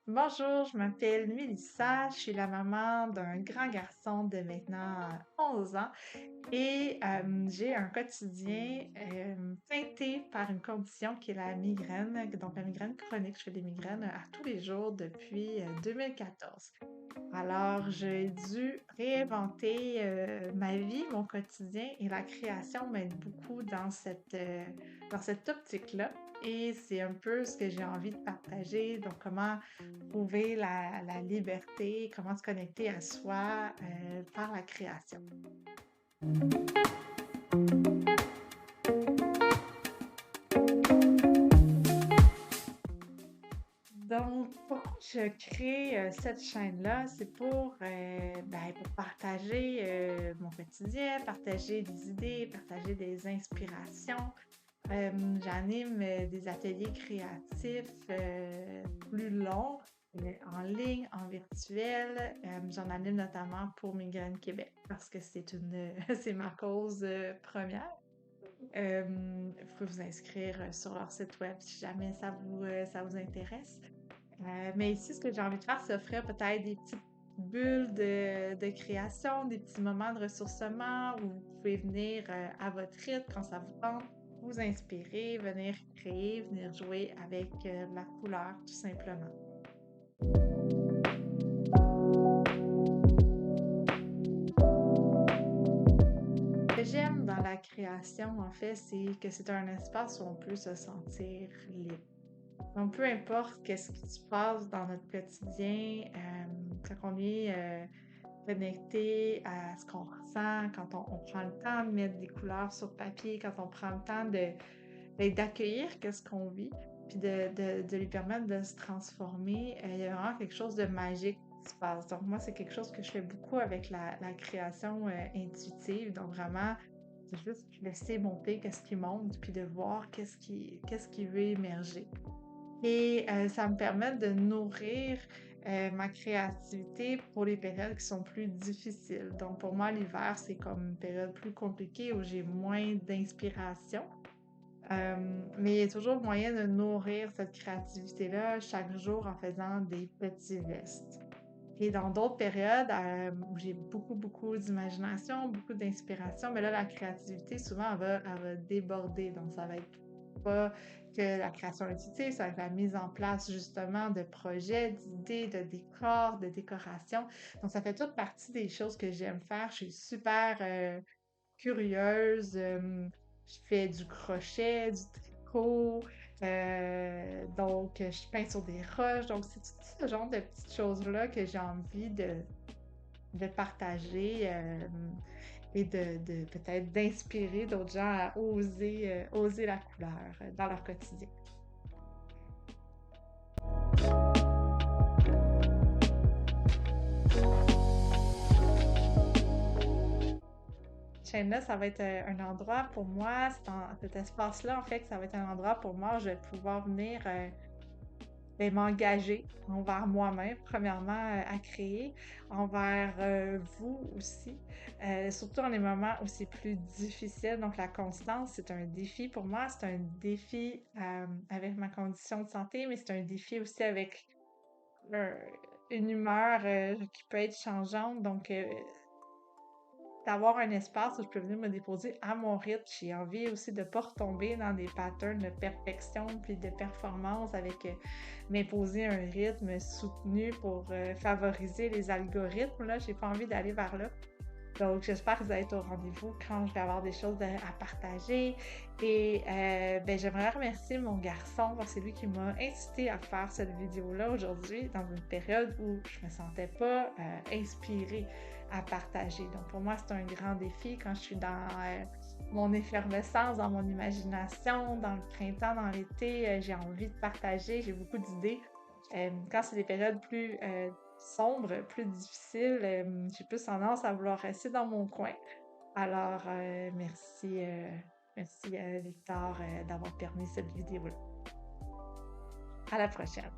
Bonjour, je m'appelle Mélissa, je suis la maman d'un grand garçon de maintenant 11 ans et j'ai un quotidien teinté par une condition qui est la migraine, donc la migraine chronique. Je fais des migraines à tous les jours depuis 2014. Alors, j'ai dû réinventer ma vie, mon quotidien et la création m'aide beaucoup dans cette optique-là. Et c'est un peu ce que j'ai envie de partager. Donc, comment trouver la liberté, comment se connecter à soi par la création. Donc, pourquoi je crée cette chaîne-là? C'est pour partager mon quotidien, partager des idées, partager des inspirations. J'anime des ateliers créatifs plus longs, en ligne, en virtuel. J'en anime notamment pour Migraine Québec parce que c'est ma cause première. Vous pouvez vous inscrire sur leur site web si jamais ça vous intéresse. Mais ici, ce que j'ai envie de faire, c'est offrir peut-être des petites bulles de création, des petits moments de ressourcement où vous pouvez venir à votre rythme quand ça vous tente, vous inspirer, venir créer, venir jouer avec la couleur, tout simplement. Ce que j'aime dans la création, en fait, c'est que c'est un espace où on peut se sentir libre. Donc, peu importe qu'est-ce qui se passe dans notre quotidien, quand on est connecté à ce qu'on ressent, quand on prend le temps de mettre des couleurs sur papier, quand on prend le temps d'accueillir qu'est-ce qu'on vit, puis de lui permettre de se transformer, il y a vraiment quelque chose de magique qui se passe. Donc, moi, c'est quelque chose que je fais beaucoup avec la création intuitive. Donc, vraiment, c'est juste laisser monter qu'est-ce qui monte, puis de voir qu'est-ce qui veut émerger. Et ça me permet de nourrir ma créativité pour les périodes qui sont plus difficiles. Donc pour moi, l'hiver, c'est comme une période plus compliquée où j'ai moins d'inspiration. Mais il y a toujours moyen de nourrir cette créativité-là chaque jour en faisant des petits gestes. Et dans d'autres périodes où j'ai beaucoup d'imagination, beaucoup d'inspiration, mais là, la créativité, souvent, elle va déborder. Donc, ça va être pas que la création intuitive, ça va être la mise en place, justement, de projets, d'idées, de décors, de décorations. Donc, ça fait toute partie des choses que j'aime faire. Je suis super curieuse. Je fais du crochet, du tricot. Donc, je peins sur des roches. Donc, c'est tout ce genre de petites choses-là que j'ai envie de partager et de peut-être d'inspirer d'autres gens à oser la couleur dans leur quotidien. Chaîne-là, ça va être un endroit pour moi, c'est dans cet espace-là, en fait, que ça va être un endroit pour moi où je vais pouvoir venir m'engager envers moi-même, premièrement, à créer, envers vous aussi, surtout dans les moments où c'est plus difficile. Donc, la constance, c'est un défi pour moi, c'est un défi avec ma condition de santé, mais c'est un défi aussi avec euh, une humeur qui peut être changeante. Donc, d'avoir un espace où je peux venir me déposer à mon rythme. J'ai envie aussi de ne pas retomber dans des patterns de perfection puis de performance avec m'imposer un rythme soutenu pour favoriser les algorithmes. Là, j'ai pas envie d'aller vers là. Donc, j'espère que vous allez être au rendez-vous quand je vais avoir des choses à partager. Et j'aimerais remercier mon garçon parce que c'est lui qui m'a incité à faire cette vidéo-là aujourd'hui dans une période où je me sentais pas inspirée à partager. Donc, pour moi, c'est un grand défi quand je suis dans mon effervescence, dans mon imagination, dans le printemps, dans l'été, j'ai envie de partager, j'ai beaucoup d'idées. Quand c'est des périodes plus sombres, plus difficiles, j'ai plus tendance à vouloir rester dans mon coin. Alors, merci Victor d'avoir permis cette vidéo-là. À la prochaine.